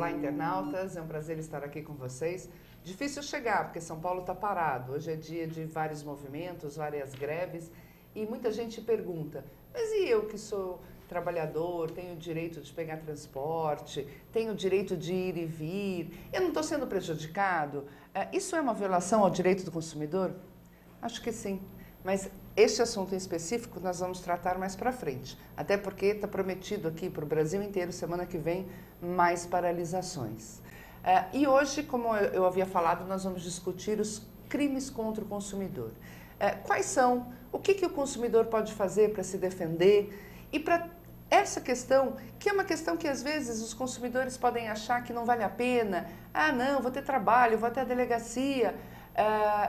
Olá, internautas, é um prazer estar aqui com vocês. Difícil chegar, porque São Paulo está parado. Hoje é dia de vários movimentos, várias greves, e muita gente pergunta, mas e eu que sou trabalhador, tenho o direito de pegar transporte, tenho o direito de ir e vir, eu não estou sendo prejudicado? Isso é uma violação ao direito do consumidor? Acho que sim, mas este assunto em específico nós vamos tratar mais para frente, até porque está prometido aqui para o Brasil inteiro, semana que vem, mais paralisações. E hoje, como eu havia falado, nós vamos discutir os crimes contra o consumidor. Quais são? O que o consumidor pode fazer para se defender? E para essa questão, que é uma questão que às vezes os consumidores podem achar que não vale a pena. Ah, não, vou ter trabalho, vou até a delegacia.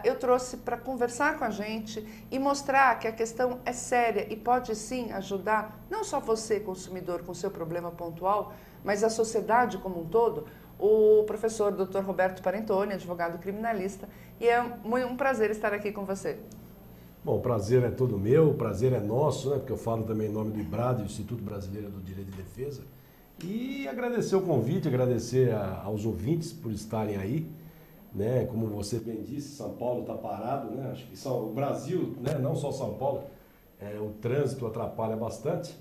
Eu trouxe para conversar com a gente e mostrar que a questão é séria e pode sim ajudar, não só você, consumidor, com seu problema pontual, mas a sociedade como um todo, o professor Dr. Roberto Parentoni, advogado criminalista, e é um prazer estar aqui com você. Bom, o prazer é todo meu, o prazer é nosso, né? Porque eu falo também em nome do IBRAD, Instituto Brasileiro do Direito de Defesa, e agradecer o convite, agradecer aos ouvintes por estarem aí. Né, como você bem disse, São Paulo está parado, né? Acho que o Brasil, né, não só São Paulo, o trânsito atrapalha bastante.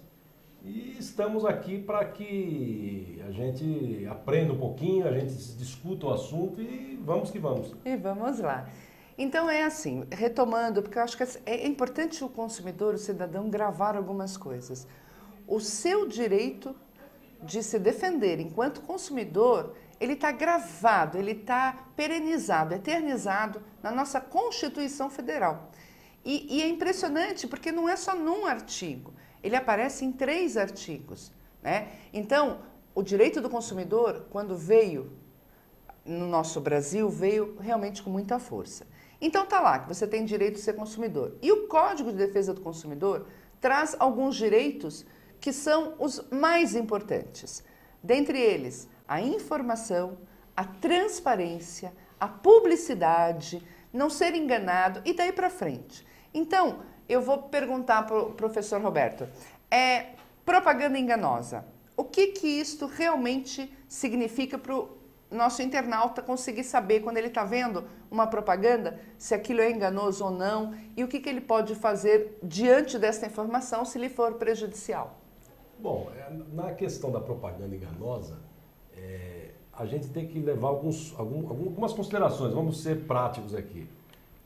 E estamos aqui para que a gente aprenda um pouquinho, a gente discuta o assunto e vamos que vamos. E vamos lá. Então é assim, retomando, porque eu acho que é importante o consumidor, o cidadão, gravar algumas coisas. O seu direito de se defender enquanto consumidor, ele está gravado, ele está perenizado, eternizado na nossa Constituição Federal. E é impressionante porque não é só num artigo, ele aparece em 3 artigos. Né? Então, o direito do consumidor, quando veio no nosso Brasil, veio realmente com muita força. Então está lá, que você tem direito de ser consumidor. E o Código de Defesa do Consumidor traz alguns direitos que são os mais importantes. Dentre eles, a informação, a transparência, a publicidade, não ser enganado e daí para frente. Então, eu vou perguntar para o professor Roberto, propaganda enganosa, o que isto realmente significa para o nosso internauta conseguir saber quando ele está vendo uma propaganda, se aquilo é enganoso ou não, e o que ele pode fazer diante dessa informação se lhe for prejudicial? Bom, na questão da propaganda enganosa, a gente tem que levar algumas considerações, vamos ser práticos aqui.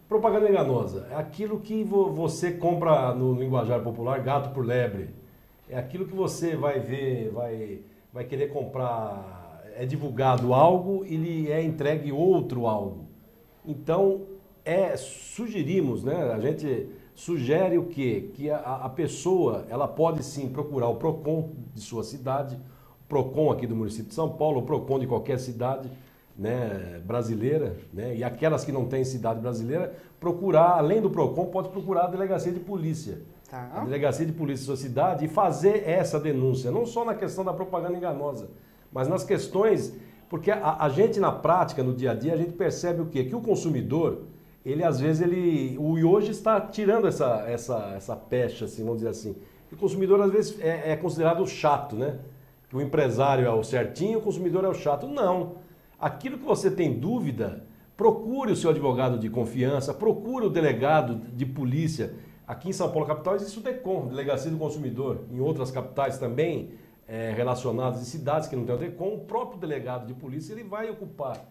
Propaganda enganosa é aquilo que você compra no linguajar popular, gato por lebre. É aquilo que você vai ver, vai querer comprar, é divulgado algo e lhe é entregue outro algo. Então, sugerimos, né, a gente sugere o quê? Que a pessoa, ela pode sim procurar o PROCON de sua cidade, o PROCON aqui do município de São Paulo, o PROCON de qualquer cidade, né, brasileira, né, e aquelas que não têm cidade brasileira, procurar, além do PROCON, pode procurar a delegacia de polícia. Tá. A delegacia de polícia de sua cidade e fazer essa denúncia, não só na questão da propaganda enganosa, mas nas questões, porque a gente na prática, no dia a dia, a gente percebe o quê? Que o consumidor, ele às vezes, o hoje está tirando essa pecha, assim, vamos dizer assim. O consumidor às vezes é considerado chato, né? Que o empresário é o certinho, o consumidor é o chato. Não. Aquilo que você tem dúvida, procure o seu advogado de confiança, procure o delegado de polícia. Aqui em São Paulo capital existe o DECOM, Delegacia do Consumidor. Em outras capitais também, relacionadas em cidades que não tem o DECOM, o próprio delegado de polícia ele vai ocupar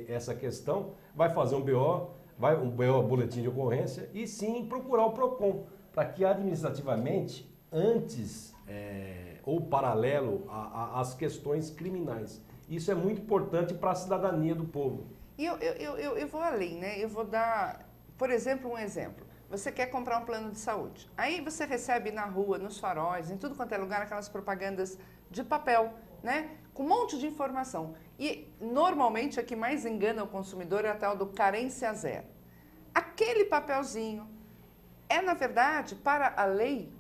essa questão, vai fazer um BO, boletim de ocorrência, e sim procurar o PROCON, para que administrativamente, antes ou paralelo às questões criminais. Isso é muito importante para a cidadania do povo. E eu vou além, né? Eu vou dar, por exemplo, um exemplo. Você quer comprar um plano de saúde. Aí você recebe na rua, nos faróis, em tudo quanto é lugar, aquelas propagandas de papel, né? Com um monte de informação. E, normalmente, a que mais engana o consumidor é a tal do carência zero. Aquele papelzinho na verdade, para a lei,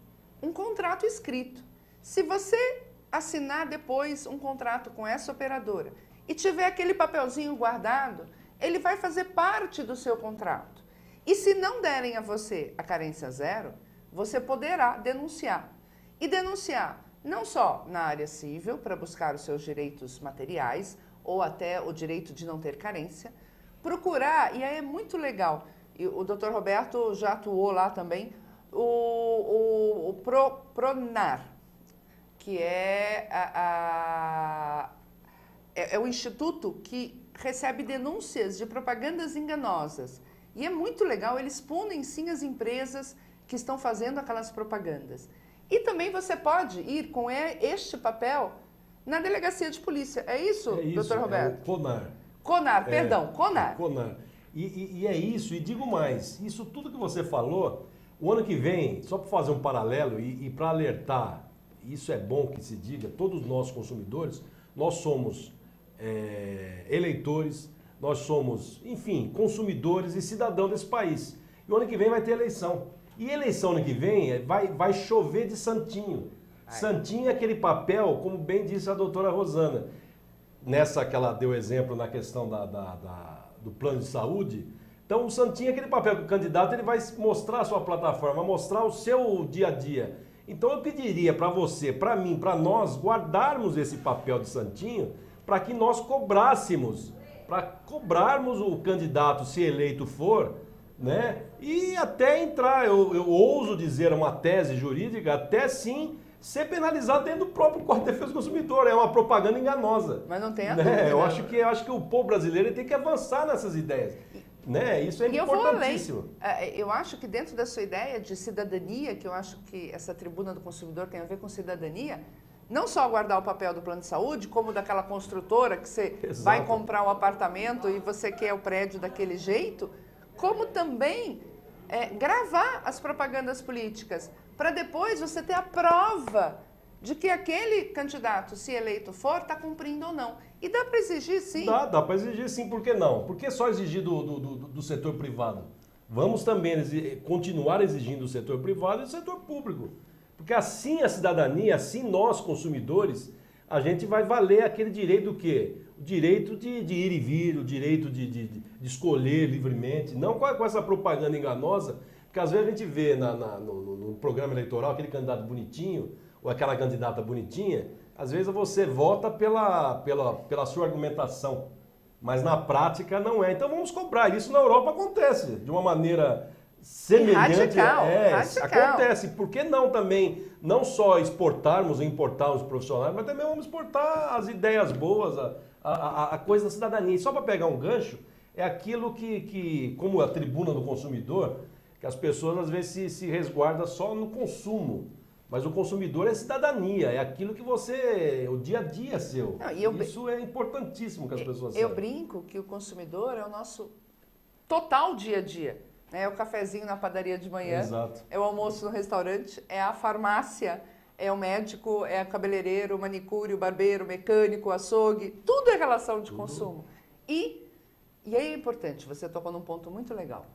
um contrato escrito. Se você assinar depois um contrato com essa operadora e tiver aquele papelzinho guardado, ele vai fazer parte do seu contrato. E se não derem a você a carência zero, você poderá denunciar. E denunciar não só na área civil, para buscar os seus direitos materiais, ou até o direito de não ter carência, procurar, e aí é muito legal, e o Dr. Roberto já atuou lá também, o PRONAR, que é o instituto que recebe denúncias de propagandas enganosas. E é muito legal, eles punem sim as empresas que estão fazendo aquelas propagandas. E também você pode ir com este papel na delegacia de polícia. É isso, doutor Roberto? É o CONAR. CONAR, perdão, CONAR. CONAR. E é isso, e digo mais, isso tudo que você falou, o ano que vem, só para fazer um paralelo e para alertar, isso é bom que se diga, todos nós consumidores, nós somos eleitores, nós somos, enfim, consumidores e cidadãos desse país. E o ano que vem vai ter eleição. E eleição ano que vem vai chover de santinho. Santinho é aquele papel, como bem disse a doutora Rosana, nessa que ela deu exemplo na questão do plano de saúde. Então o santinho é aquele papel que o candidato ele vai mostrar a sua plataforma, mostrar o seu dia a dia. Então eu pediria para você, para mim, para nós guardarmos esse papel de santinho para que nós cobrarmos o candidato, se eleito for, né? E até entrar, eu ouso dizer uma tese jurídica, até sim ser penalizado dentro do próprio Código de Defesa do Consumidor. É uma propaganda enganosa. Mas não tem a né? dúvida. Eu acho que o povo brasileiro tem que avançar nessas ideias. Né? Isso é importantíssimo. Eu acho que dentro da sua ideia de cidadania, que eu acho que essa tribuna do consumidor tem a ver com cidadania, não só guardar o papel do plano de saúde, como daquela construtora que você Exato. vai comprar um apartamento e você quer o prédio daquele jeito, como também gravar as propagandas políticas, para depois você ter a prova de que aquele candidato, se eleito for, está cumprindo ou não. E dá para exigir sim. Dá para exigir sim, por que não? Por que só exigir do setor privado? Vamos também continuar exigindo do setor privado e do setor público. Porque assim a cidadania, assim nós consumidores, a gente vai valer aquele direito do quê? O direito de ir e vir, o direito de escolher livremente, não com essa propaganda enganosa, porque às vezes a gente vê no programa eleitoral aquele candidato bonitinho, ou aquela candidata bonitinha, às vezes você vota pela sua argumentação, mas na prática não é. Então vamos cobrar. Isso na Europa acontece de uma maneira semelhante. Radical. Acontece. Por que não também, não só exportarmos e importarmos profissionais, mas também vamos exportar as ideias boas, a coisa da cidadania. E só para pegar um gancho, é aquilo que, como a tribuna do consumidor, que as pessoas às vezes se resguardam só no consumo. Mas o consumidor é cidadania, é aquilo que o dia a dia seu. Não, isso é importantíssimo que as pessoas saibam. Eu brinco que o consumidor é o nosso total dia a dia. É o cafezinho na padaria de manhã, Exato. É o almoço no restaurante, é a farmácia, é o médico, é o cabeleireiro, o manicure, o barbeiro, o mecânico, o açougue, tudo é relação de consumo. E aí é importante, você tocou num ponto muito legal.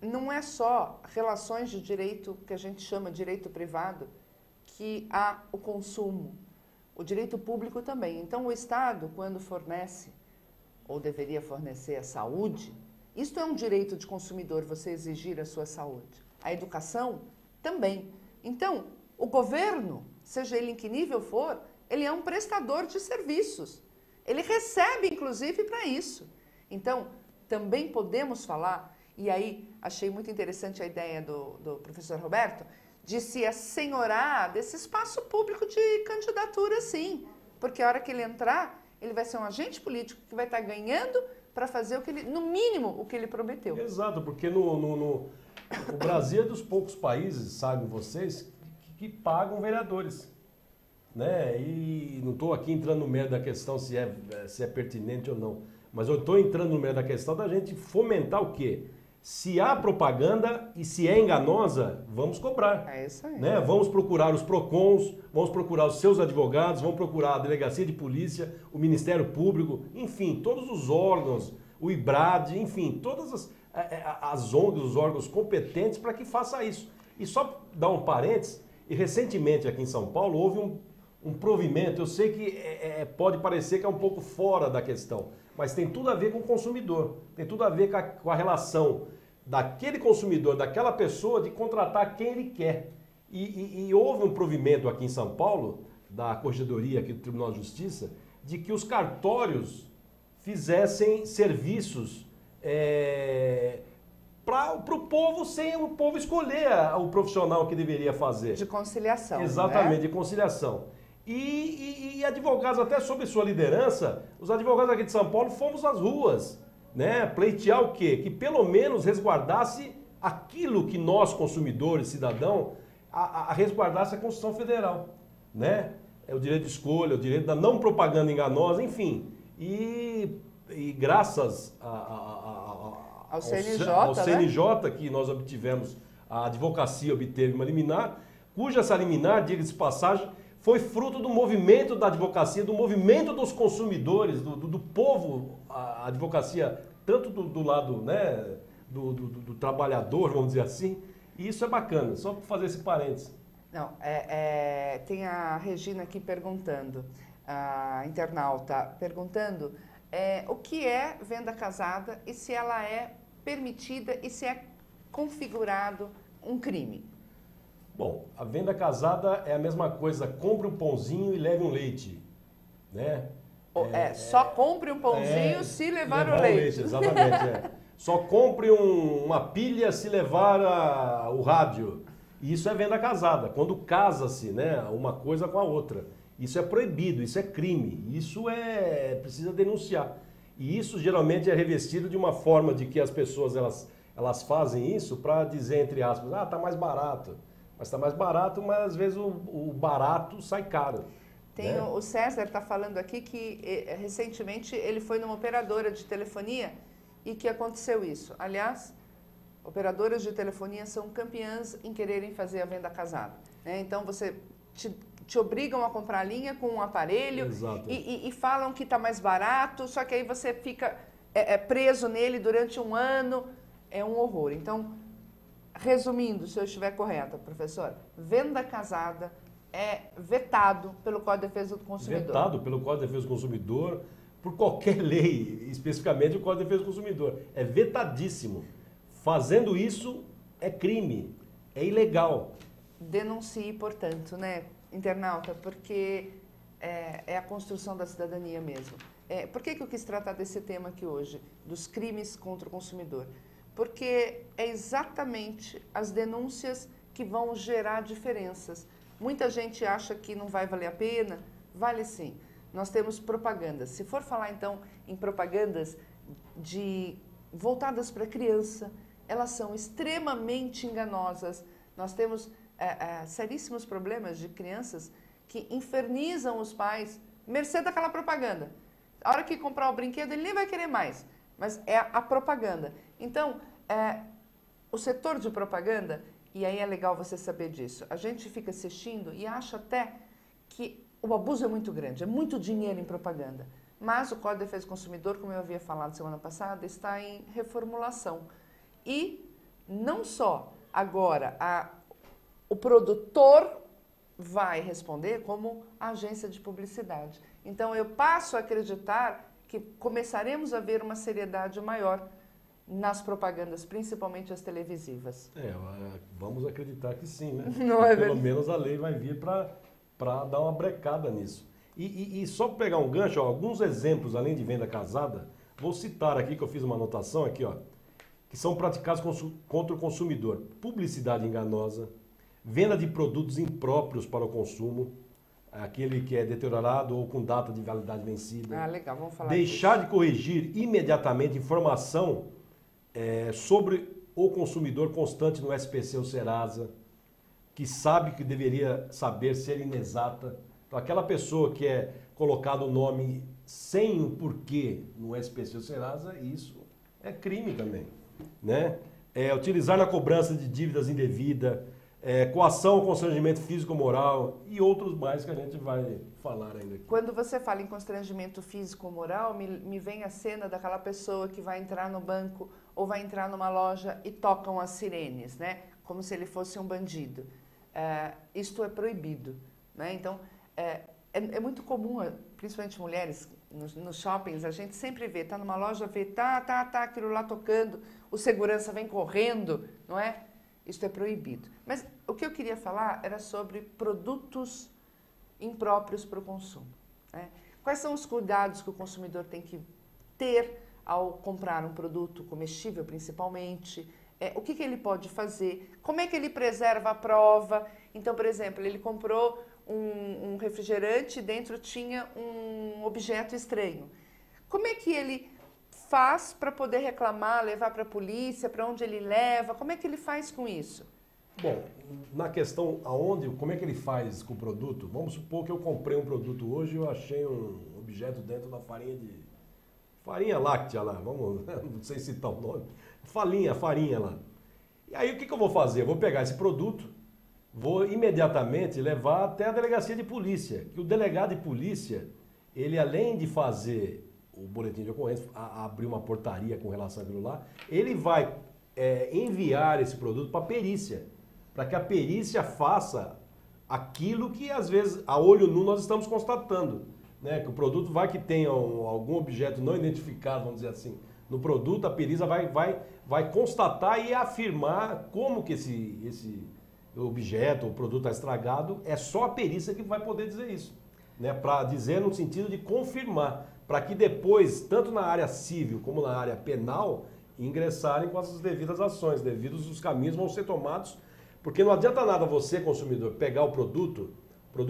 Não é só relações de direito que a gente chama de direito privado que há o consumo, o direito público também. Então, o Estado, quando fornece, ou deveria fornecer a saúde, isto é um direito de consumidor, você exigir a sua saúde. A educação também. Então, o governo, seja ele em que nível for, ele é um prestador de serviços. Ele recebe, inclusive, para isso. Então, também podemos falar... E aí, achei muito interessante a ideia do professor Roberto, de se assenhorar desse espaço público de candidatura, sim. Porque a hora que ele entrar, ele vai ser um agente político que vai estar ganhando para fazer no mínimo, o que ele prometeu. Exato, porque o Brasil é dos poucos países, sabem vocês, que pagam vereadores. Né? E não estou aqui entrando no mérito da questão se é pertinente ou não, mas eu estou entrando no mérito da questão da gente fomentar o quê? Se há propaganda e se é enganosa, vamos cobrar. É isso aí. Né? Vamos procurar os PROCONs, vamos procurar os seus advogados, vamos procurar a Delegacia de Polícia, o Ministério Público, enfim, todos os órgãos, o IBRAD, enfim, todas as ONGs, os órgãos competentes para que faça isso. E só dar um parênteses, e recentemente aqui em São Paulo houve um provimento, eu sei que pode parecer que é um pouco fora da questão, mas tem tudo a ver com o consumidor, tem tudo a ver com a relação daquele consumidor, daquela pessoa, de contratar quem ele quer. E houve um provimento aqui em São Paulo, da Corregedoria aqui do Tribunal de Justiça, de que os cartórios fizessem serviços para o povo, sem o povo escolher o profissional que deveria fazer. De conciliação. Exatamente, né? de conciliação. E advogados, até sob sua liderança, os advogados aqui de São Paulo fomos às ruas, né? Pleitear o quê? Que pelo menos resguardasse aquilo que nós, consumidores, cidadão, resguardasse a Constituição Federal, né? É o direito de escolha, o direito da não propaganda enganosa, enfim. E graças ao CNJ, ao CNJ, que nós obtivemos, a advocacia obteve uma liminar, cuja essa liminar, diga-se de passagem, foi fruto do movimento da advocacia, do movimento dos consumidores, do povo, a advocacia, tanto do lado, né, do trabalhador, vamos dizer assim, e isso é bacana, só para fazer esse parênteses. Não, tem a Regina aqui perguntando, a internauta perguntando o que é venda casada e se ela é permitida e se é configurado um crime. Bom, a venda casada é a mesma coisa, compre um pãozinho e leve um leite, né? Só compre um pãozinho se levar o leite. Exatamente, Só compre uma pilha se levar o rádio. Isso é venda casada, quando casa-se, né, uma coisa com a outra. Isso é proibido, isso é crime, isso precisa denunciar. E isso geralmente é revestido de uma forma de que as pessoas elas fazem isso para dizer, entre aspas, tá mais barato. Mas está mais barato, mas às vezes o barato sai caro. Né? O César está falando aqui que recentemente ele foi numa operadora de telefonia e que aconteceu isso. Aliás, operadoras de telefonia são campeãs em quererem fazer a venda casada. Né? Então, você te obrigam a comprar a linha com um aparelho e falam que está mais barato, só que aí você fica preso nele durante um ano. É um horror. Então, resumindo, se eu estiver correta, professor, venda casada é vetado pelo Código de Defesa do Consumidor. Vetado pelo Código de Defesa do Consumidor, por qualquer lei, especificamente o Código de Defesa do Consumidor. É vetadíssimo. Fazendo isso é crime, é ilegal. Denuncie, portanto, né, internauta, porque é a construção da cidadania mesmo. Por que eu quis tratar desse tema aqui hoje, dos crimes contra o consumidor? Porque é exatamente as denúncias que vão gerar diferenças. Muita gente acha que não vai valer a pena, vale sim. Nós temos propagandas. Se for falar então em propagandas voltadas para a criança, elas são extremamente enganosas. Nós temos seríssimos problemas de crianças que infernizam os pais, mercê daquela propaganda. A hora que comprar o brinquedo, ele nem vai querer mais, mas é a propaganda. Então, o setor de propaganda, e aí é legal você saber disso, a gente fica assistindo e acha até que o abuso é muito grande, é muito dinheiro em propaganda. Mas o Código de Defesa do Consumidor, como eu havia falado semana passada, está em reformulação. E não só agora o produtor vai responder, como a agência de publicidade. Então, eu passo a acreditar que começaremos a ver uma seriedade maior nas propagandas, principalmente as televisivas. Vamos acreditar que sim, né? Não é Pelo menos a lei vai vir para dar uma brecada nisso. E só para pegar um gancho, alguns exemplos, além de venda casada, vou citar aqui, que eu fiz uma anotação aqui, que são praticados contra o consumidor. Publicidade enganosa, venda de produtos impróprios para o consumo, aquele que é deteriorado ou com data de validade vencida. Legal, vamos falar deixar de corrigir imediatamente informação sobre o consumidor constante no SPC ou Serasa, que sabe que deveria saber ser inexata. Então, aquela pessoa que é colocado o nome sem o porquê no SPC ou Serasa, isso é crime também. Né? Utilizar na cobrança de dívidas indevida, coação ou constrangimento físico-moral e outros mais que a gente vai falar ainda aqui. Quando você fala em constrangimento físico-moral, me vem a cena daquela pessoa que vai entrar no banco ou vai entrar numa loja e tocam as sirenes, né? Como se ele fosse um bandido. Isto é proibido. Né? Então, é muito comum, principalmente mulheres, nos shoppings, a gente sempre vê, tá numa loja, vê, tá aquilo lá tocando, o segurança vem correndo, não é? Isso é proibido. Mas o que eu queria falar era sobre produtos impróprios para o consumo, né? Quais são os cuidados que o consumidor tem que ter ao comprar um produto comestível, principalmente? O que ele pode fazer? Como é que ele preserva a prova? Então, por exemplo, ele comprou um refrigerante e dentro tinha um objeto estranho. Como é que ele faz para poder reclamar, levar para a polícia, para onde ele leva? Como é que ele faz com isso? Bom, na questão como é que ele faz com o produto, vamos supor que eu comprei um produto hoje e eu achei um objeto dentro da farinha láctea lá, não sei citar o nome, farinha lá. E aí o que eu vou fazer? Eu vou pegar esse produto, vou imediatamente levar até a delegacia de polícia, que o delegado de polícia, ele além de fazer o boletim de ocorrência, abrir uma portaria com relação àquilo lá, ele vai enviar esse produto para a perícia, para que a perícia faça aquilo que às vezes a olho nu nós estamos constatando, né? Que o produto vai que tenha algum objeto não identificado, vamos dizer assim, no produto, a perícia vai constatar e afirmar como que esse objeto, o produto está estragado, é só a perícia que vai poder dizer isso, né? Para dizer no sentido de confirmar, para que depois, tanto na área civil como na área penal, ingressarem com as devidas ações, devidos os caminhos vão ser tomados, porque não adianta nada você, consumidor, pegar o produto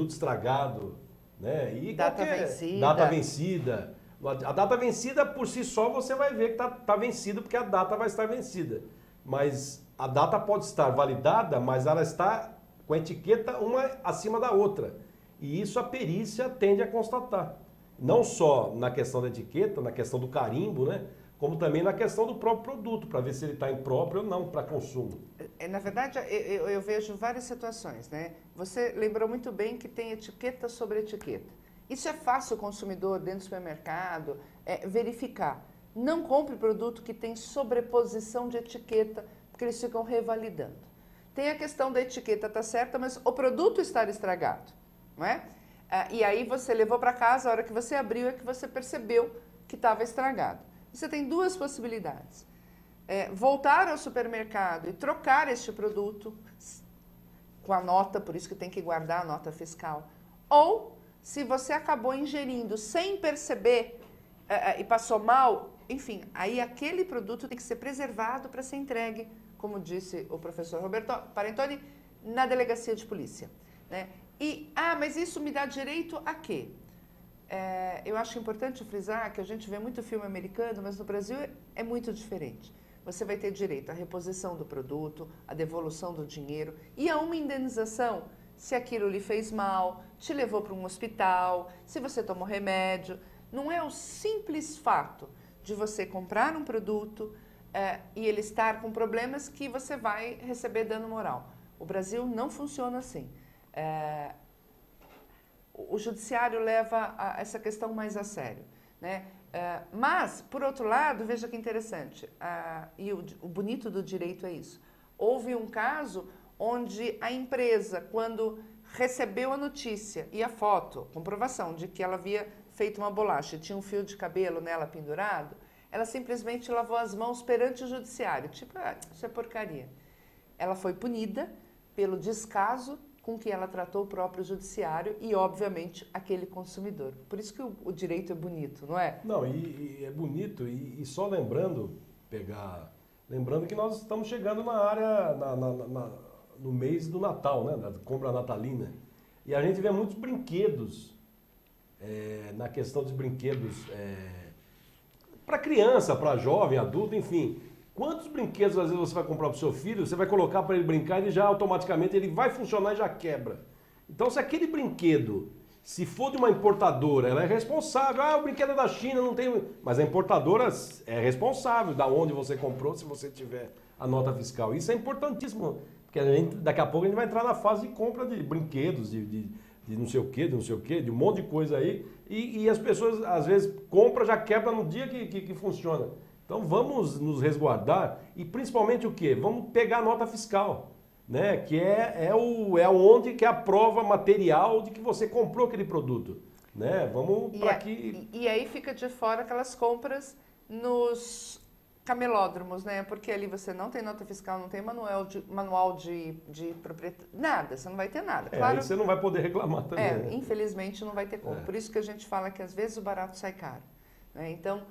estragado, né? E Data vencida. Data vencida. A data vencida, por si só, você vai ver que está vencida, porque a data vai estar vencida. Mas a data pode estar validada, mas ela está com a etiqueta uma acima da outra. E isso a perícia tende a constatar. Não só na questão da etiqueta, na questão do carimbo, né? Como também na questão do próprio produto, para ver se ele está impróprio ou não para consumo. Na verdade, eu vejo várias situações, né? Você lembrou muito bem que tem etiqueta sobre etiqueta. Isso é fácil o consumidor dentro do supermercado verificar. Não compre produto que tem sobreposição de etiqueta, porque eles ficam revalidando. Tem a questão da etiqueta, tá certa, mas o produto estar estragado, não é? E aí você levou para casa, a hora que você abriu é que você percebeu que estava estragado. Você tem duas possibilidades. Voltar ao supermercado e trocar este produto com a nota, por isso que tem que guardar a nota fiscal. Ou, se você acabou ingerindo sem perceber e passou mal, enfim, aí aquele produto tem que ser preservado para ser entregue, como disse o professor Roberto Parentoni, na delegacia de polícia, né? Mas isso me dá direito a quê? Eu acho importante frisar que a gente vê muito filme americano, mas no Brasil é muito diferente. Você vai ter direito à reposição do produto, à devolução do dinheiro e a uma indenização se aquilo lhe fez mal, te levou para um hospital, se você tomou remédio. Não é o simples fato de você comprar um produto e ele estar com problemas que você vai receber dano moral. O Brasil não funciona assim. O judiciário leva essa questão mais a sério, né? Mas, por outro lado, veja que interessante, e o bonito do direito é isso. Houve um caso onde a empresa, quando recebeu a notícia e a foto, comprovação de que ela havia feito uma bolacha e tinha um fio de cabelo nela pendurado, ela simplesmente lavou as mãos perante o judiciário, tipo, isso é porcaria. Ela foi punida pelo descaso com que ela tratou o próprio judiciário e, obviamente, aquele consumidor. Por isso que o direito é bonito, não é? Não, e é bonito, e só lembrando que nós estamos chegando na área, no mês do Natal, né, da compra natalina, e a gente vê muitos brinquedos, na questão dos brinquedos para criança, para jovem, adulto, enfim. Quantos brinquedos às vezes você vai comprar para o seu filho, você vai colocar para ele brincar e ele já automaticamente ele vai funcionar e já quebra. Então se aquele brinquedo, se for de uma importadora, ela é responsável. O brinquedo é da China, não tem... Mas a importadora é responsável da onde você comprou, se você tiver a nota fiscal. Isso é importantíssimo, porque daqui a pouco a gente vai entrar na fase de compra de brinquedos, de não sei o quê, de um monte de coisa aí. E as pessoas às vezes compram, já quebra no dia que funciona. Então vamos nos resguardar e principalmente o quê? Vamos pegar a nota fiscal, né? Que onde que é a prova material de que você comprou aquele produto, né? Vamos para que... E aí fica de fora aquelas compras nos camelódromos, né? Porque ali você não tem nota fiscal, não tem manual de propriedade, nada, você não vai ter nada. Claro, aí você não vai poder reclamar também. Né? Infelizmente não vai ter como. Por isso que a gente fala que às vezes o barato sai caro. Né? Então,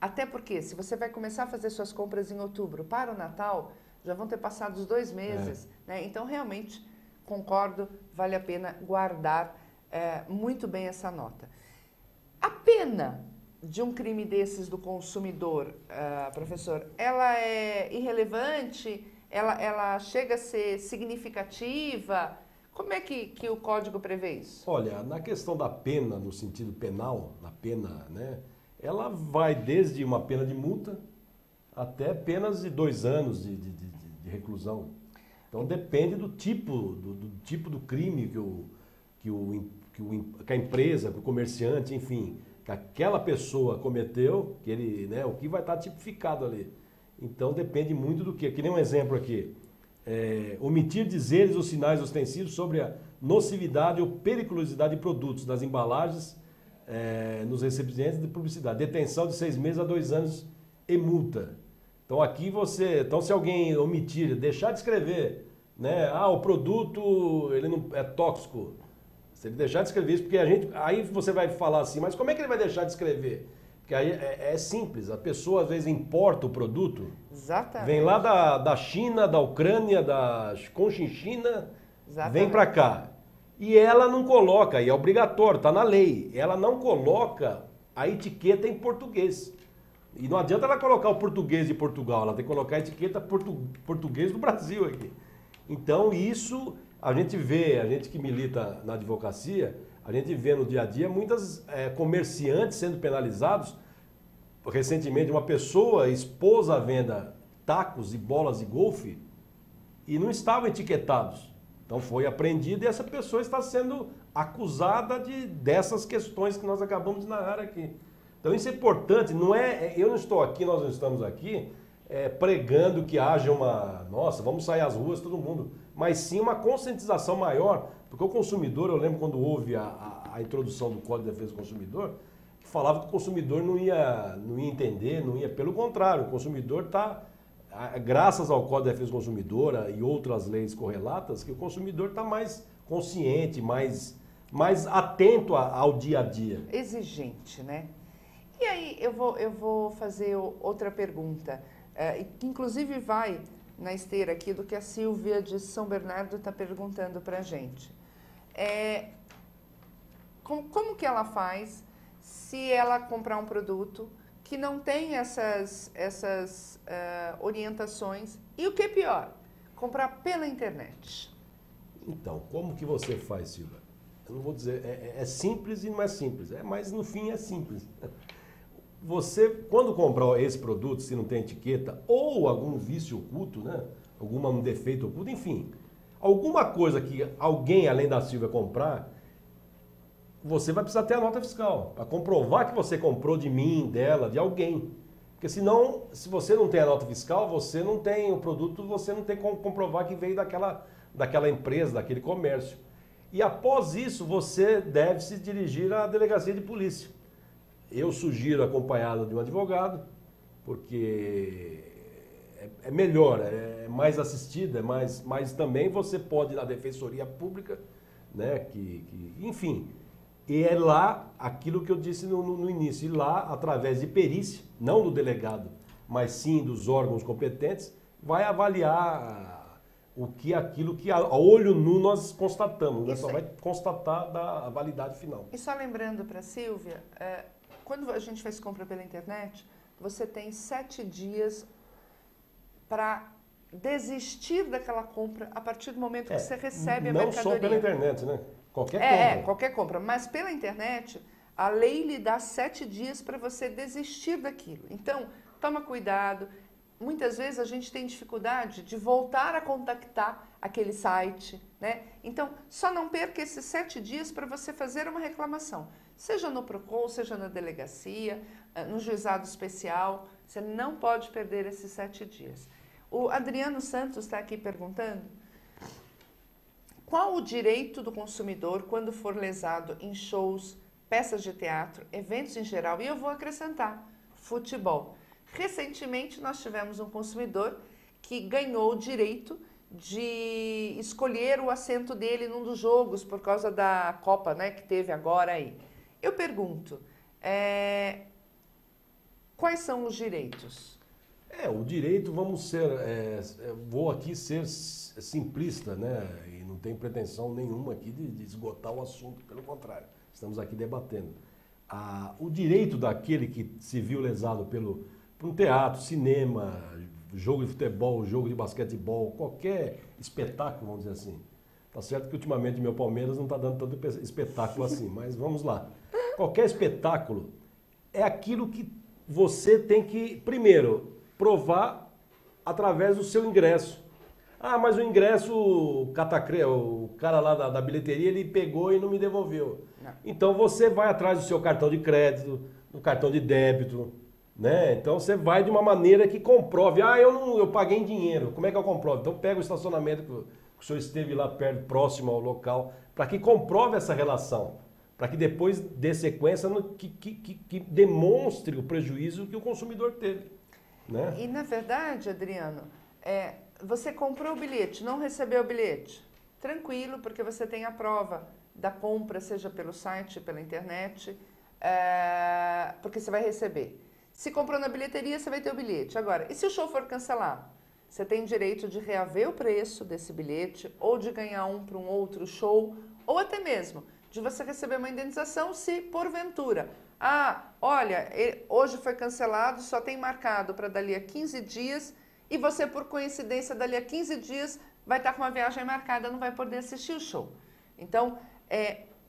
até porque se você vai começar a fazer suas compras em outubro para o Natal, já vão ter passado os 2 meses. Né? Então, realmente, concordo, vale a pena guardar muito bem essa nota. A pena de um crime desses do consumidor, professor, ela é irrelevante? Ela chega a ser significativa? Como é que o Código prevê isso? Olha, na questão da pena, no sentido penal, na pena, né, ela vai desde uma pena de multa até penas de 2 anos de reclusão. Então depende do tipo do crime que a empresa, que o comerciante, enfim, que aquela pessoa cometeu, que ele, né, o que vai estar tipificado ali. Então depende muito do que. Que nem um exemplo aqui. Omitir dizeres ou sinais ostensivos sobre a nocividade ou periculosidade de produtos, das embalagens, nos recipientes de publicidade. Detenção de 6 meses a 2 anos e multa. Então aqui então se alguém omitir, deixar de escrever, né, o produto ele não é tóxico. Se ele deixar de escrever isso, porque aí você vai falar assim, mas como é que ele vai deixar de escrever? Porque aí é simples, a pessoa às vezes importa o produto, exatamente, vem lá da China, da Ucrânia, da Conchinchina, vem para cá. E ela não coloca, e é obrigatório, está na lei, ela não coloca a etiqueta em português. E não adianta ela colocar o português de Portugal, ela tem que colocar a etiqueta português do Brasil aqui. Então isso a gente que milita na advocacia, a gente vê no dia a dia muitas comerciantes sendo penalizados. Recentemente uma pessoa expôs à venda tacos e bolas de golfe e não estavam etiquetados. Então foi apreendido e essa pessoa está sendo acusada dessas questões que nós acabamos de narrar aqui. Então isso é importante, eu não estou aqui, nós não estamos aqui pregando que haja vamos sair às ruas todo mundo, mas sim uma conscientização maior, porque o consumidor, eu lembro quando houve a introdução do Código de Defesa do Consumidor, que falava que o consumidor não ia entender, pelo contrário, o consumidor está, graças ao Código de Defesa do Consumidor e outras leis correlatas, que o consumidor está mais consciente, mais atento ao dia a dia. Exigente, né? E aí eu vou fazer outra pergunta, que inclusive vai na esteira aqui do que a Silvia de São Bernardo está perguntando para a gente. Como que ela faz se ela comprar um produto que não tem essas orientações? E o que é pior? Comprar pela internet. Então, como que você faz, Silvia? Eu não vou dizer, é simples e não é simples, mas no fim é simples. Você, quando comprar esse produto, se não tem etiqueta, ou algum vício oculto, né? Algum defeito oculto, enfim, alguma coisa que alguém, além da Silvia, comprar, você vai precisar ter a nota fiscal, para comprovar que você comprou de mim, dela, de alguém. Porque senão, se você não tem a nota fiscal, você não tem o produto, você não tem como comprovar que veio daquela empresa, daquele comércio. E após isso, você deve se dirigir à delegacia de polícia. Eu sugiro acompanhado de um advogado, porque é melhor, é mais assistida, mas também você pode ir na defensoria pública, né, enfim, e é lá aquilo que eu disse no início, e lá, através de perícia, não do delegado, mas sim dos órgãos competentes, vai avaliar aquilo que a olho nu nós constatamos, né? Só vai constatar da validade final. E só lembrando para a Silvia, quando a gente faz compra pela internet, você tem 7 dias para desistir daquela compra a partir do momento que você recebe a mercadoria. Não só pela internet, né? Qualquer compra. Qualquer compra. Mas pela internet, a lei lhe dá 7 dias para você desistir daquilo. Então, toma cuidado. Muitas vezes a gente tem dificuldade de voltar a contactar aquele site, né? Então, só não perca esses 7 dias para você fazer uma reclamação. Seja no PROCON, seja na delegacia, no juizado especial, você não pode perder esses 7 dias. O Adriano Santos está aqui perguntando: qual o direito do consumidor quando for lesado em shows, peças de teatro, eventos em geral, e eu vou acrescentar, futebol, Recentemente, nós tivemos um consumidor que ganhou o direito de escolher o assento dele num dos jogos por causa da Copa, né, que teve agora aí. Eu pergunto, quais são os direitos? O direito, vou aqui ser simplista, né? E não tenho pretensão nenhuma aqui de esgotar o assunto, pelo contrário, estamos aqui debatendo. O direito daquele que se viu lesado por um teatro, cinema, jogo de futebol, jogo de basquetebol, qualquer espetáculo, vamos dizer assim. Tá certo que ultimamente meu Palmeiras não está dando tanto espetáculo assim, mas vamos lá. Qualquer espetáculo é aquilo que você tem que, primeiro, provar através do seu ingresso. Mas o ingresso, o cara lá da bilheteria, ele pegou e não me devolveu. Não. Então você vai atrás do seu cartão de crédito, do cartão de débito, né? Então você vai de uma maneira que comprove. Eu paguei em dinheiro. Como é que eu comprovo? Então pega o estacionamento que o senhor esteve lá perto, próximo ao local, para que comprove essa relação. Para que depois dê sequência, que demonstre o prejuízo que o consumidor teve. Né? E na verdade, Adriano, você comprou o bilhete, não recebeu o bilhete, tranquilo, porque você tem a prova da compra, seja pelo site, pela internet, porque você vai receber. Se comprou na bilheteria, você vai ter o bilhete. Agora, e se o show for cancelado? Você tem direito de reaver o preço desse bilhete, ou de ganhar um para um outro show, ou até mesmo de você receber uma indenização se, porventura, olha, hoje foi cancelado, só tem marcado para dali a 15 dias, e você, por coincidência, dali a 15 dias, vai estar com uma viagem marcada, não vai poder assistir o show. Então,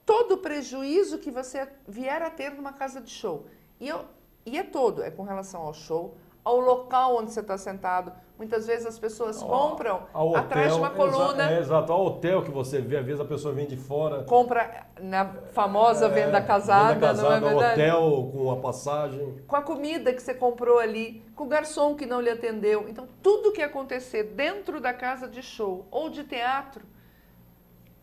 todo o prejuízo que você vier a ter numa casa de show, é com relação ao show, ao local onde você está sentado. Muitas vezes as pessoas compram hotel, atrás de uma coluna. Exato, ao hotel que você vê, às vezes a pessoa vem de fora. Compra na famosa venda casada, não é verdade? Hotel com a passagem. Com a comida que você comprou ali, com o garçom que não lhe atendeu. Então, tudo que acontecer dentro da casa de show ou de teatro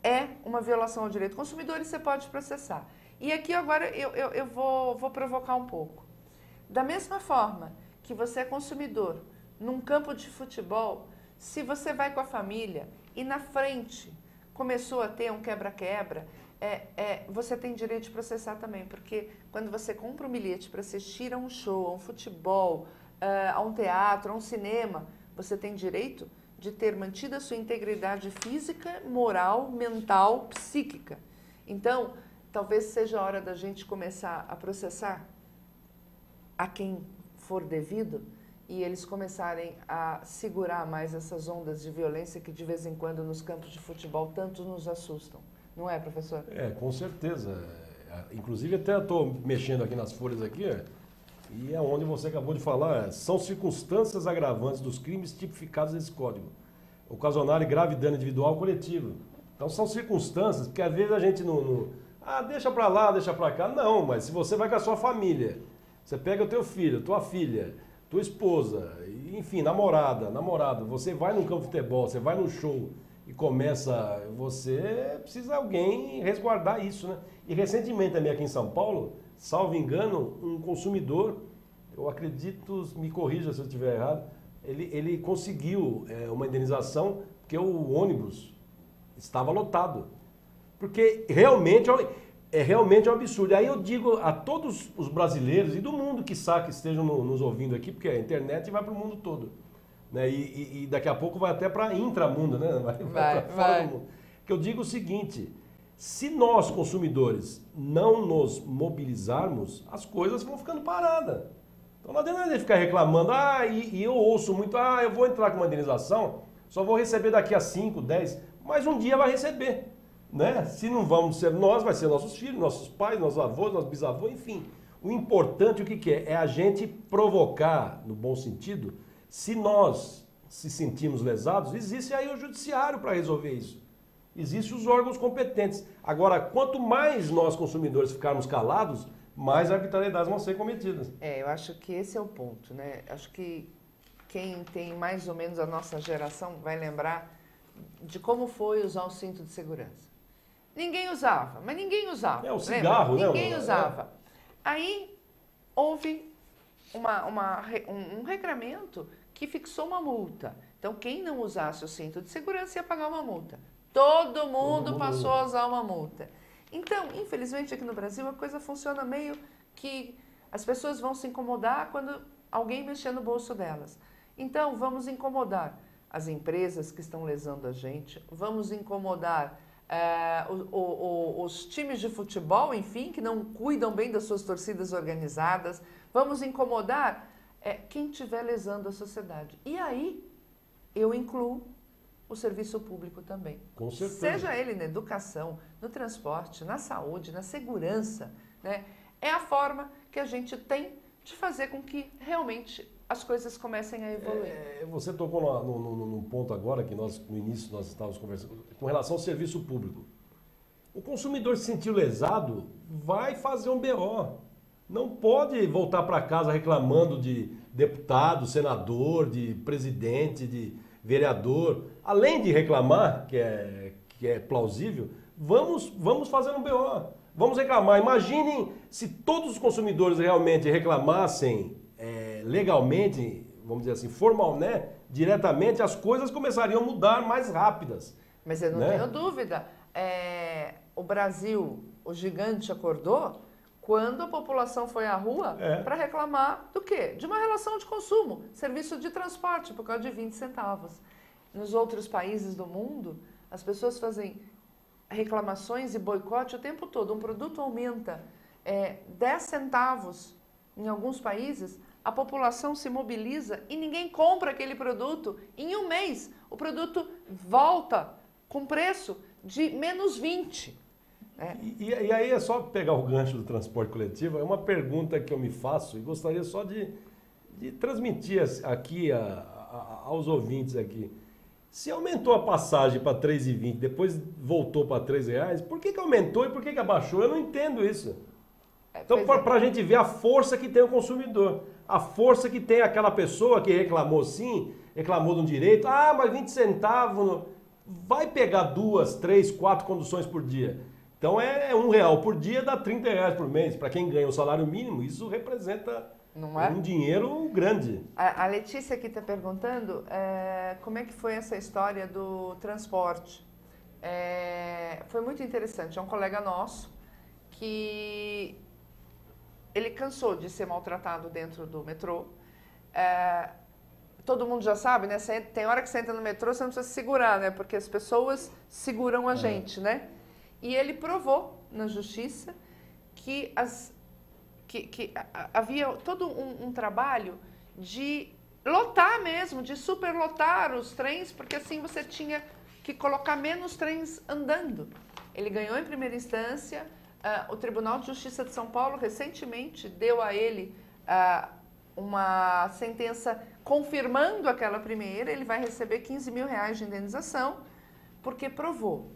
é uma violação ao direito do consumidor e você pode processar. E aqui agora eu vou provocar um pouco. Da mesma forma que você é consumidor num campo de futebol, se você vai com a família e na frente começou a ter um quebra-quebra, você tem direito de processar também, porque quando você compra um bilhete para assistir a um show, a um futebol, a um teatro, a um cinema, você tem direito de ter mantido a sua integridade física, moral, mental, psíquica. Então, talvez seja a hora da gente começar a processar a quem for devido, e eles começarem a segurar mais essas ondas de violência que de vez em quando nos campos de futebol tanto nos assustam. Não é, professor? Com certeza. Inclusive até estou mexendo aqui nas folhas aqui, e é onde você acabou de falar, são circunstâncias agravantes dos crimes tipificados nesse código. Ocasionarem grave dano individual ou coletivo. Então são circunstâncias, porque às vezes a gente não deixa para lá, deixa para cá. Não, mas se você vai com a sua família, você pega o teu filho, tua filha, tua esposa, enfim, namorado, você vai num campo de futebol, você vai num show e você precisa alguém resguardar isso, né? E recentemente também aqui em São Paulo, salvo engano, um consumidor, eu acredito, me corrija se eu estiver errado, ele conseguiu uma indenização porque o ônibus estava lotado. Porque realmente um absurdo. Aí eu digo a todos os brasileiros e do mundo que estejam nos ouvindo aqui, porque a internet vai para o mundo todo. Né? E daqui a pouco vai até para intramundo, né? Vai para fora do mundo. Que eu digo o seguinte, se nós, consumidores, não nos mobilizarmos, as coisas vão ficando paradas. Então não adianta a gente ficar reclamando, e eu ouço muito, eu vou entrar com uma indenização, só vou receber daqui a 5, 10, mas um dia vai receber. Né? Se não vamos ser nós, vai ser nossos filhos, nossos pais, nossos avós, nossos bisavós, enfim. O importante, o que é? É a gente provocar, no bom sentido, se nós se sentimos lesados, existe aí o judiciário para resolver isso. Existem os órgãos competentes. Agora, quanto mais nós, consumidores, ficarmos calados, mais arbitrariedades vão ser cometidas. Eu acho que esse é o ponto, né? Acho que quem tem mais ou menos a nossa geração vai lembrar de como foi usar o cinto de segurança. Ninguém usava, mas ninguém usava. O cigarro, lembra? né? Ninguém usava. Aí houve um regramento que fixou uma multa. Então, quem não usasse o cinto de segurança ia pagar uma multa. Todo mundo passou a usar uma multa. Então, infelizmente, aqui no Brasil, a coisa funciona meio que as pessoas vão se incomodar quando alguém mexer no bolso delas. Então, vamos incomodar as empresas que estão lesando a gente, vamos incomodar os times de futebol, enfim, que não cuidam bem das suas torcidas organizadas, vamos incomodar quem estiver lesando a sociedade. E aí, eu incluo o serviço público também. Com certeza. Seja ele na educação, no transporte, na saúde, na segurança, né? É a forma que a gente tem de fazer com que realmente as coisas comecem a evoluir. Você tocou num ponto agora que no início nós estávamos conversando, com relação ao serviço público. O consumidor se sentiu lesado, vai fazer um BO. Não pode voltar para casa reclamando de deputado, senador, de presidente, de vereador. Além de reclamar, que é plausível, vamos fazer um BO. Vamos reclamar. Imaginem se todos os consumidores realmente reclamassem legalmente, vamos dizer assim, formal, né? Diretamente, as coisas começariam a mudar mais rápidas. Mas eu não tenho dúvida. O Brasil, o gigante, acordou quando a população foi à rua para reclamar do quê? De uma relação de consumo, serviço de transporte, por causa de 20 centavos. Nos outros países do mundo, as pessoas fazem reclamações e boicote o tempo todo. Um produto aumenta 10 centavos em alguns países, a população se mobiliza e ninguém compra aquele produto. Em um mês, o produto volta com preço de menos 20. E aí é só pegar o gancho do transporte coletivo, é uma pergunta que eu me faço e gostaria só de transmitir aqui aos ouvintes aqui. Se aumentou a passagem para R$ 3,20, depois voltou para R$ 3,00, por que aumentou e por que abaixou? Eu não entendo isso. Então, para a gente ver a força que tem o consumidor, a força que tem aquela pessoa que reclamou sim, reclamou de um direito, mas 20 centavos, vai pegar 2, 3, 4 conduções por dia. Então, R$1 por dia dá R$30 por mês. Para quem ganha o salário mínimo, isso representa um dinheiro grande. A Letícia aqui está perguntando como é que foi essa história do transporte. Foi muito interessante. É um colega nosso que ele cansou de ser maltratado dentro do metrô. Todo mundo já sabe, né? Tem hora que você entra no metrô, você não precisa se segurar, né? Porque as pessoas seguram a gente, né? E ele provou na justiça que havia todo um trabalho de lotar mesmo, de superlotar os trens, porque assim você tinha que colocar menos trens andando. Ele ganhou em primeira instância. O Tribunal de Justiça de São Paulo recentemente deu a ele uma sentença confirmando aquela primeira. Ele vai receber R$15 mil de indenização, porque provou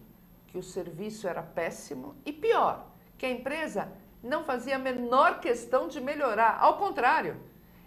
que o serviço era péssimo e pior, que a empresa não fazia a menor questão de melhorar. Ao contrário,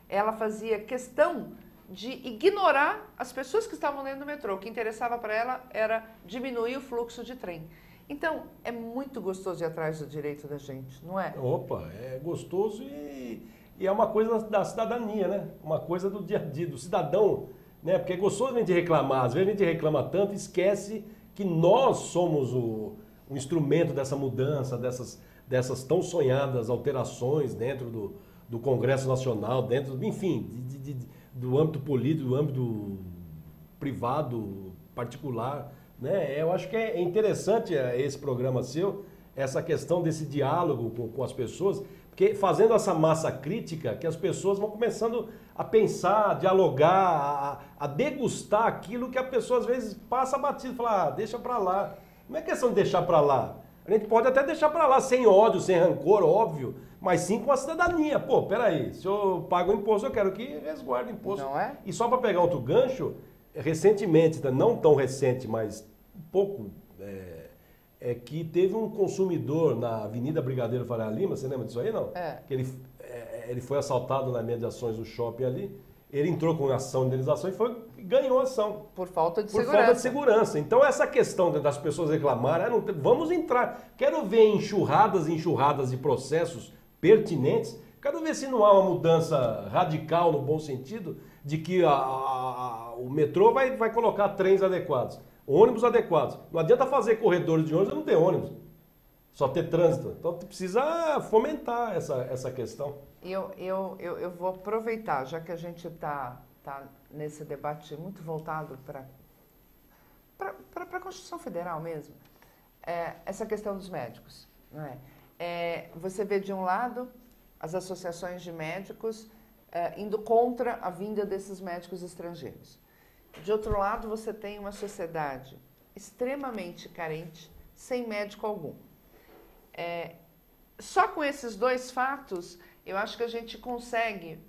ela fazia questão de ignorar as pessoas que estavam dentro do metrô. O que interessava para ela era diminuir o fluxo de trem. Então, é muito gostoso ir atrás do direito da gente, não é? Opa, é gostoso e é uma coisa da cidadania, né? Uma coisa do dia a dia, do cidadão, né? Porque é gostoso a gente reclamar, às vezes a gente reclama tanto e esquece que nós somos o instrumento dessa mudança, dessas tão sonhadas alterações dentro do Congresso Nacional, dentro, enfim, do âmbito político, do âmbito privado, particular, né? Eu acho que é interessante esse programa seu, essa questão desse diálogo com as pessoas, porque fazendo essa massa crítica, que as pessoas vão começando a pensar, a dialogar, a degustar aquilo que a pessoa às vezes passa batido, fala, deixa pra lá. Não é questão de deixar pra lá. A gente pode até deixar pra lá sem ódio, sem rancor, óbvio, mas sim com a cidadania. Pô, peraí, se eu pago o imposto, eu quero que resguarde o imposto. Não é? E só para pegar outro gancho, recentemente, não tão recente, mas um pouco, que teve um consumidor na Avenida Brigadeiro Faria Lima, você lembra disso aí, não? Que ele foi assaltado nas mediações do shopping ali, ele entrou com ação de indenização e ganhou a ação. Por falta de segurança. Por falta de segurança. Então essa questão das pessoas reclamarem, vamos entrar. Quero ver enxurradas e enxurradas de processos pertinentes Quero ver se não há uma mudança radical, no bom sentido, de que o metrô vai colocar trens adequados, ônibus adequados. Não adianta fazer corredores de ônibus e não ter ônibus, só ter trânsito. Então precisa fomentar essa questão. Eu vou aproveitar, já que a gente está nesse debate muito voltado para a Constituição Federal mesmo, essa questão dos médicos. Não é? Você vê de um lado as associações de médicos indo contra a vinda desses médicos estrangeiros. De outro lado, você tem uma sociedade extremamente carente, sem médico algum. Só com esses dois fatos, eu acho que a gente consegue,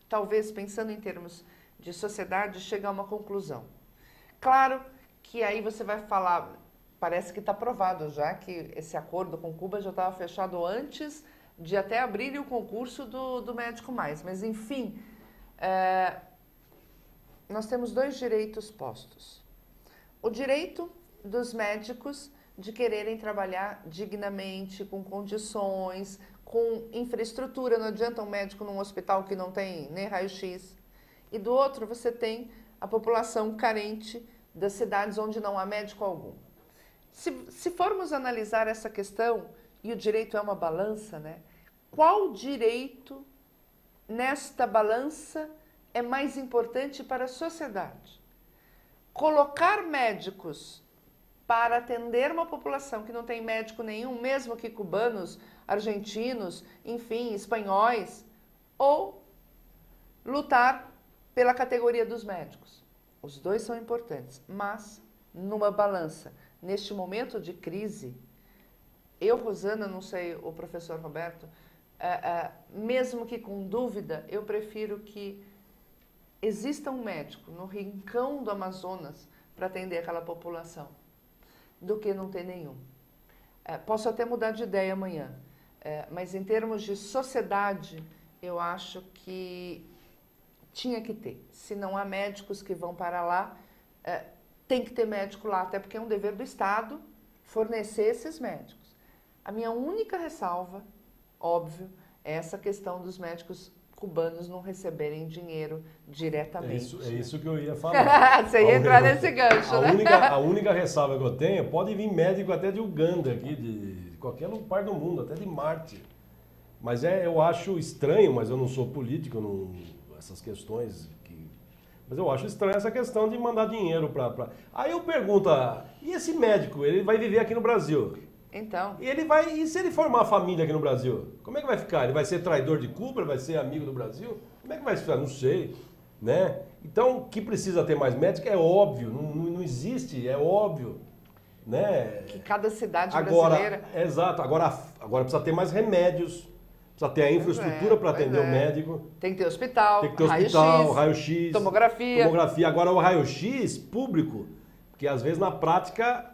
talvez pensando em termos de sociedade, chegar a uma conclusão. Claro que aí você vai falar, parece que está provado já que esse acordo com Cuba já estava fechado antes de até abrir o concurso do Médico Mais. Mas, enfim, nós temos dois direitos postos. O direito dos médicos de quererem trabalhar dignamente, com condições, com infraestrutura. Não adianta um médico num hospital que não tem nem raio-x. E do outro, você tem a população carente das cidades onde não há médico algum. Se formos analisar essa questão, e o direito é uma balança, né? Qual direito nesta balança é mais importante para a sociedade? Colocar médicos para atender uma população que não tem médico nenhum, mesmo que cubanos, argentinos, enfim, espanhóis, ou lutar pela categoria dos médicos? Os dois são importantes, mas numa balança, neste momento de crise, eu, Rosana, não sei, o professor Roberto, mesmo que com dúvida, eu prefiro que exista um médico no rincão do Amazonas para atender aquela população, do que não ter nenhum. Posso até mudar de ideia amanhã, mas em termos de sociedade, eu acho que tinha que ter. Se não há médicos que vão para lá, tem que ter médico lá, até porque é um dever do Estado fornecer esses médicos. A minha única ressalva, óbvio, é essa questão dos médicos cubanos não receberem dinheiro diretamente. É isso que eu ia falar. Você ia entrar nesse gancho, né? A única ressalva que eu tenho, pode vir médico até de Uganda, aqui, de qualquer lugar do mundo, até de Marte. Mas eu acho estranho, mas eu não sou político, essas questões... Mas eu acho estranho essa questão de mandar dinheiro para... Aí eu pergunto, e esse médico, ele vai viver aqui no Brasil? Então. E se ele formar família aqui no Brasil? Como é que vai ficar? Ele vai ser traidor de Cuba? Ele vai ser amigo do Brasil? Como é que vai ficar? Não sei, né? Então, que precisa ter mais médicos é óbvio, não existe, é óbvio, né? Que cada cidade brasileira... Exato, agora precisa ter mais remédios, precisa ter a infraestrutura para atender o médico. Tem que ter hospital, raio-x, tomografia. Agora o raio-x público, porque às vezes na prática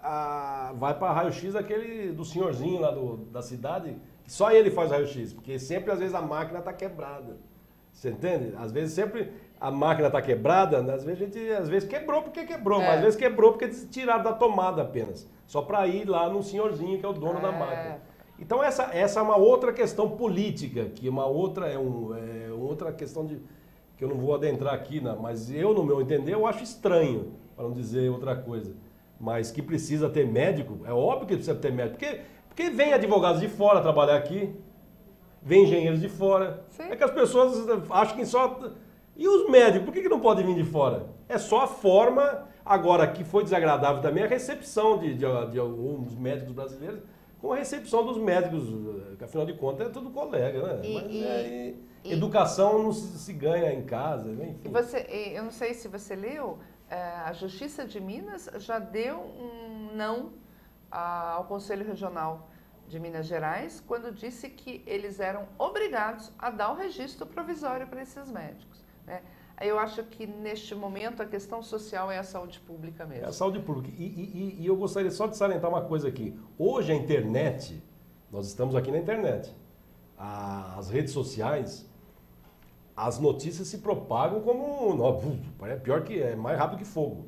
vai para raio-x aquele do senhorzinho lá da cidade, que só ele faz raio-x, porque sempre às vezes a máquina está quebrada. Você entende? Às vezes sempre a máquina está quebrada, às vezes quebrou porque quebrou, mas às vezes quebrou porque tiraram da tomada apenas, só para ir lá no senhorzinho que é o dono da máquina. Então essa é uma outra questão política, que uma outra outra questão que eu não vou adentrar aqui, mas eu, no meu entender, eu acho estranho, para não dizer outra coisa. Mas que precisa ter médico, é óbvio que precisa ter médico, porque vem advogados de fora trabalhar aqui, vem engenheiros de fora. Sim. É que as pessoas acham que só... E os médicos, por que não podem vir de fora? É só a forma, agora que foi desagradável também, a recepção de alguns médicos brasileiros, com a recepção dos médicos, que afinal de contas é tudo colega, né? Educação não se ganha em casa, né? Enfim. Eu não sei se você leu, a Justiça de Minas já deu um não ao Conselho Regional de Minas Gerais, quando disse que eles eram obrigados a dar o registro provisório para esses médicos, né? Eu acho que, neste momento, a questão social é a saúde pública mesmo. É a saúde pública. E eu gostaria só de salientar uma coisa aqui. Hoje, a internet, nós estamos aqui na internet, as redes sociais, as notícias se propagam como... É pior que... É mais rápido que fogo.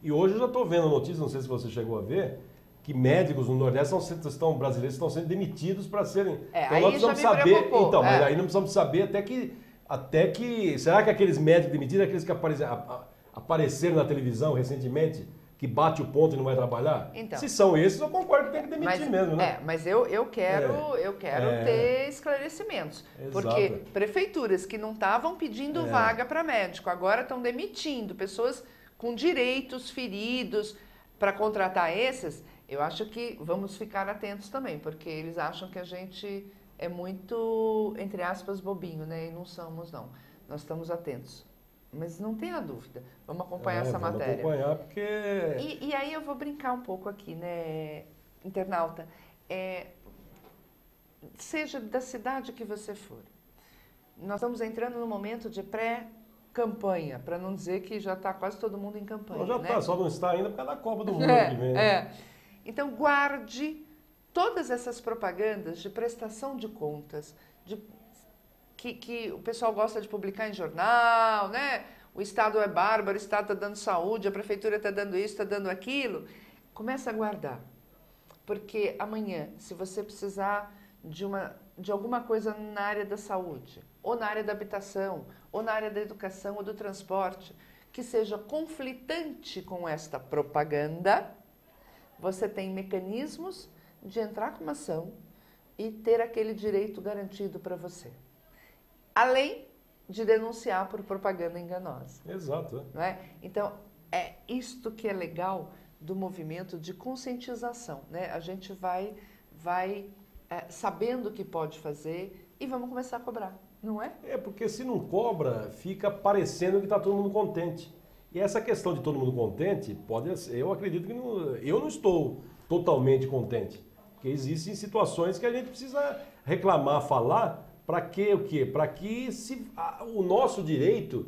E hoje eu já estou vendo notícias, não sei se você chegou a ver, que médicos no Nordeste brasileiros estão sendo demitidos para serem... Então aí nós precisamos já me saber, preocupou. então, mas aí não precisamos saber até que será que aqueles médicos demitidos, aqueles que apareceram na televisão recentemente, que bate o ponto e não vai trabalhar? Então, se são esses, eu concordo que tem que demitir mesmo, né? Mas eu quero ter esclarecimentos. Exato. Porque prefeituras que não estavam pedindo vaga para médico, agora estão demitindo pessoas com direitos feridos para contratar esses, eu acho que vamos ficar atentos também, porque eles acham que a gente é muito, entre aspas, bobinho, né? E não somos, não. Nós estamos atentos. Mas não tenha dúvida. Vamos acompanhar essa matéria. Vamos acompanhar porque... E aí eu vou brincar um pouco aqui, né, internauta? Seja da cidade que você for. Nós estamos entrando no momento de pré-campanha, para não dizer que já está quase todo mundo em campanha. Já está, né? Só não está ainda por causa da Copa do Mundo que vem. Então guarde todas essas propagandas de prestação de contas, que o pessoal gosta de publicar em jornal, né? O Estado é bárbaro, o Estado está dando saúde, a Prefeitura está dando isso, está dando aquilo. Começa a guardar. Porque amanhã, se você precisar de alguma coisa na área da saúde, ou na área da habitação, ou na área da educação ou do transporte, que seja conflitante com esta propaganda, você tem mecanismos de entrar com uma ação e ter aquele direito garantido para você. Além de denunciar por propaganda enganosa. Exato. Não é? Então, é isto que é legal do movimento de conscientização. Né? A gente vai sabendo o que pode fazer e vamos começar a cobrar, não é? Porque se não cobra, fica parecendo que está todo mundo contente. E essa questão de todo mundo contente, eu acredito que eu não estou totalmente contente. Porque existem situações que a gente precisa reclamar, falar. Para que o quê? Para que o nosso direito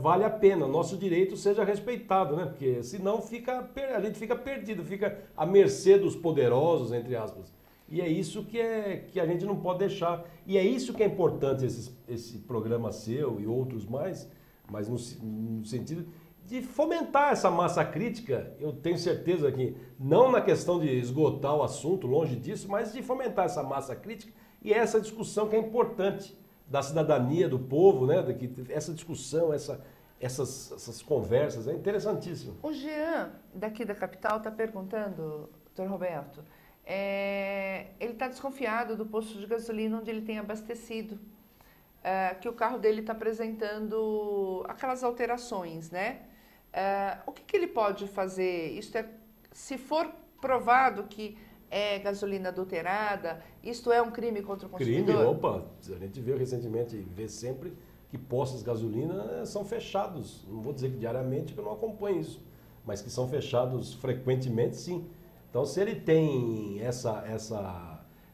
vale a pena, o nosso direito seja respeitado, né? Porque senão a gente fica perdido, fica à mercê dos poderosos, entre aspas. E é isso que a gente não pode deixar. E é isso que é importante esse programa seu e outros mais, mas no sentido de fomentar essa massa crítica. Eu tenho certeza que, não na questão de esgotar o assunto, longe disso, mas de fomentar essa massa crítica. E essa discussão que é importante da cidadania, do povo, né? Essa discussão, essas conversas, é interessantíssimo. O Jean, daqui da capital, está perguntando, doutor Roberto, ele está desconfiado do posto de gasolina onde ele tem abastecido, que o carro dele está apresentando aquelas alterações, né? O que ele pode fazer? Se for provado que é gasolina adulterada, isto é um crime contra o consumidor? Crime, opa! A gente vê recentemente, vê sempre que postos de gasolina são fechados. Não vou dizer que diariamente, que eu não acompanho isso, mas que são fechados frequentemente, sim. Então, se ele tem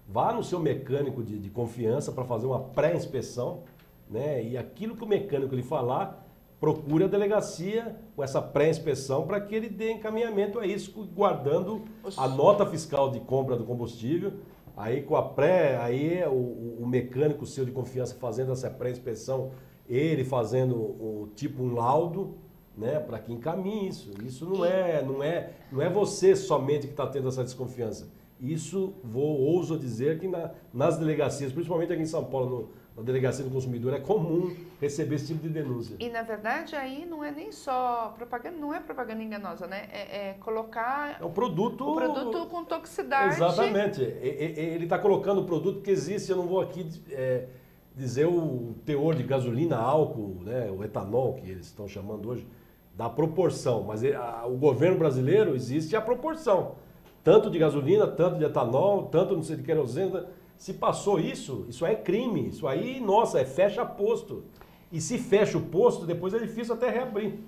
vá no seu mecânico de confiança para fazer uma pré-inspeção, né? E aquilo que o mecânico lhe falar, procure a delegacia com essa pré-inspeção para que ele dê encaminhamento a isso, guardando a nota fiscal de compra do combustível. Aí com aí o mecânico seu de confiança fazendo essa pré-inspeção, ele fazendo um laudo, né, para que encaminhe isso. Isso não é você somente que está tendo essa desconfiança. Isso ouso dizer que nas delegacias, principalmente aqui em São Paulo, na Delegacia do Consumidor, é comum receber esse tipo de denúncia. E, na verdade, aí não é nem só propaganda, não é propaganda enganosa, né? É colocar o produto com toxicidade. Exatamente. Ele está colocando o produto que existe, eu não vou aqui dizer o teor de gasolina, álcool, né, o etanol, que eles estão chamando hoje, da proporção. Mas o governo brasileiro existe a proporção. Tanto de gasolina, tanto de etanol, tanto não sei de querosene. Se passou isso é crime. Isso aí, nossa, fecha posto. E se fecha o posto, depois é difícil até reabrir.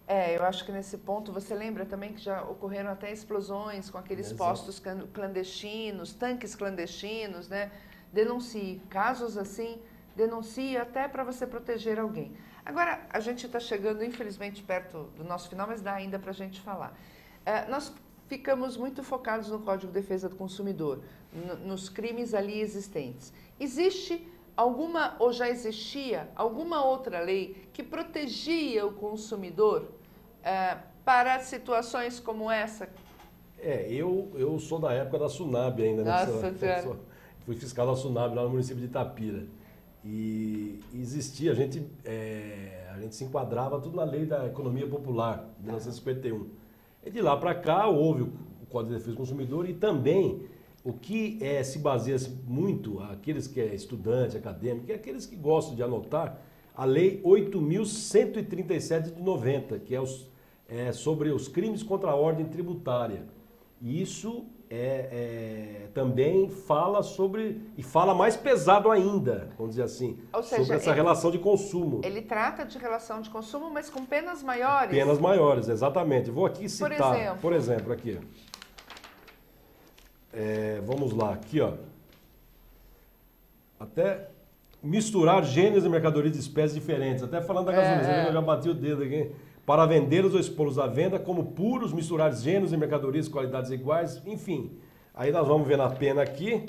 Eu acho que nesse ponto, você lembra também que já ocorreram até explosões com aqueles postos clandestinos, tanques clandestinos, né? Denuncie. Casos assim, denuncie até para você proteger alguém. Agora, a gente está chegando, infelizmente, perto do nosso final, mas dá ainda para a gente falar. Nós ficamos muito focados no Código de Defesa do Consumidor, nos crimes ali existentes. Existe alguma, ou já existia, alguma outra lei que protegia o consumidor para situações como essa? Eu sou da época da Sunab ainda, né? Fui fiscal da Sunab lá no município de Itapira. E existia, a gente se enquadrava tudo na lei da economia popular, de 1951. E de lá para cá houve o Código de Defesa do Consumidor e também o que se baseia muito, aqueles que é estudante, acadêmico, e aqueles que gostam de anotar, a Lei 8.137 de 90, que é sobre os crimes contra a ordem tributária. E isso também fala sobre, e fala mais pesado ainda, vamos dizer assim, ou seja, sobre essa relação de consumo. Ele trata de relação de consumo, mas com penas maiores. Penas maiores, exatamente. Vou aqui citar, por exemplo aqui. Vamos lá, aqui ó. Até misturar gêneros e mercadorias de espécies diferentes. Até falando da gasolina, eu já bati o dedo aqui. Para vendê-los ou expô-los à venda como puros, misturar gêneros e mercadorias de qualidades iguais, enfim. Aí nós vamos ver na pena aqui.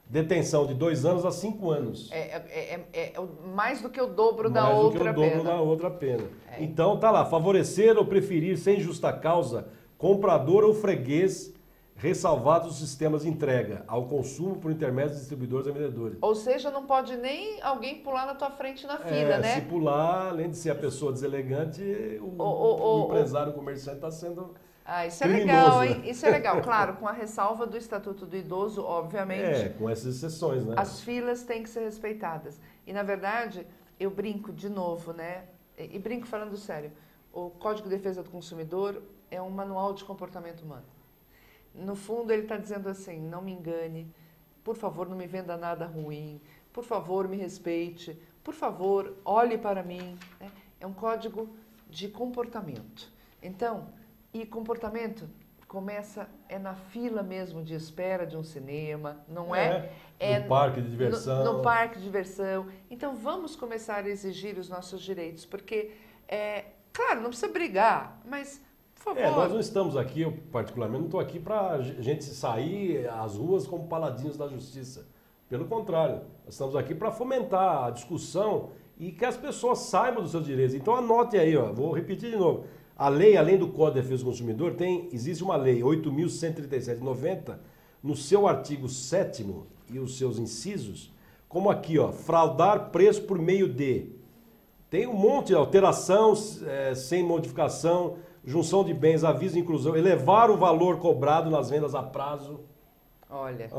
Detenção de 2 anos a 5 anos. Mais do que o dobro da outra pena. Mais do que o dobro da outra pena. Então tá lá, favorecer ou preferir sem justa causa comprador ou freguês, ressalvados os sistemas de entrega ao consumo por intermédio de distribuidores e vendedores. Ou seja, não pode nem alguém pular na tua frente na fila, né? Se pular, além de ser a pessoa deselegante, o empresário, o comerciante está sendo isso é legal, hein? Isso é legal, claro, com a ressalva do Estatuto do Idoso, obviamente. Com essas exceções, né? As filas têm que ser respeitadas. E, na verdade, eu brinco de novo, né? E brinco falando sério. O Código de Defesa do Consumidor é um manual de comportamento humano. No fundo, ele está dizendo assim, não me engane, por favor, não me venda nada ruim, por favor, me respeite, por favor, olhe para mim. É um código de comportamento. Então, e comportamento começa na fila mesmo de espera de um cinema, não é? No parque de diversão. No parque de diversão. Então, vamos começar a exigir os nossos direitos, porque, claro, não precisa brigar, mas... Por favor. Nós não estamos aqui, eu particularmente não estou aqui para a gente sair às ruas como paladinos da justiça. Pelo contrário, nós estamos aqui para fomentar a discussão e que as pessoas saibam dos seus direitos. Então anote aí, vou repetir de novo. A lei, além do Código de Defesa do Consumidor, existe uma lei 8.137 de 90, no seu artigo 7º e os seus incisos, como aqui, fraudar preço por meio de. Tem um monte de alteração sem modificação, junção de bens, aviso de inclusão, elevar o valor cobrado nas vendas a prazo. Olha.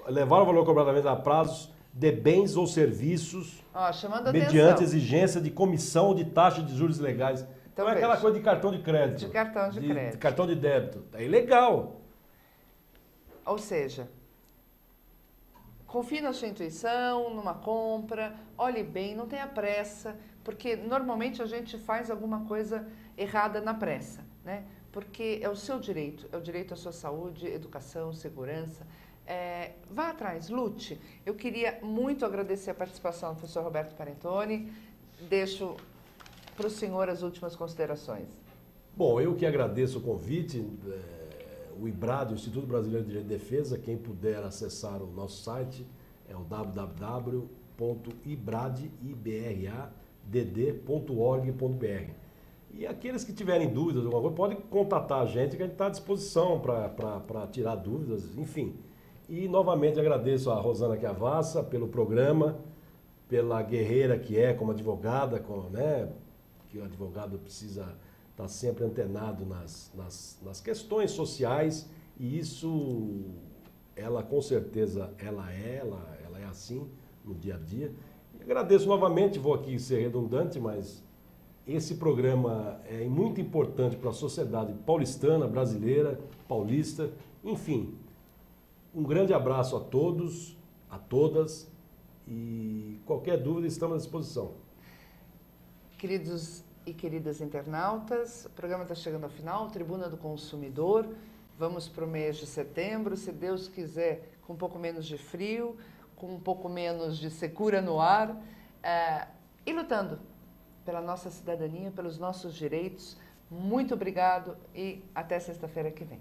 Elevar o valor cobrado nas vendas a prazo de bens ou serviços, chamando mediante atenção. Exigência de comissão ou de taxa de juros legais. Então é aquela coisa de cartão de crédito. De cartão de crédito. De cartão de débito. É ilegal. Ou seja, confie na sua intuição, numa compra, olhe bem, não tenha pressa, porque normalmente a gente faz alguma coisa errada na pressa, né? Porque é o seu direito, é o direito à sua saúde, educação, segurança. Vá atrás, lute. Eu queria muito agradecer a participação do professor Roberto Parentoni. Deixo para o senhor as últimas considerações. Bom, eu que agradeço o convite. O IBRAD, o Instituto Brasileiro de Defesa, quem puder acessar o nosso site é o www.ibradd.org.br. E aqueles que tiverem dúvidas, podem contatar a gente, que a gente está à disposição para tirar dúvidas, enfim. E novamente agradeço a Rosana Chiavassa pelo programa, pela guerreira que é como advogada, que o advogado precisa estar sempre antenado nas questões sociais, e isso, ela com certeza, ela é assim no dia a dia. E agradeço novamente, vou aqui ser redundante, mas esse programa é muito importante para a sociedade paulistana, brasileira, paulista, enfim. Um grande abraço a todos, a todas, e qualquer dúvida estamos à disposição. Queridos e queridas internautas, o programa está chegando ao final, Tribuna do Consumidor. Vamos para o mês de setembro, se Deus quiser, com um pouco menos de frio, com um pouco menos de secura no ar, e lutando pela nossa cidadania, pelos nossos direitos. Muito obrigado e até sexta-feira que vem.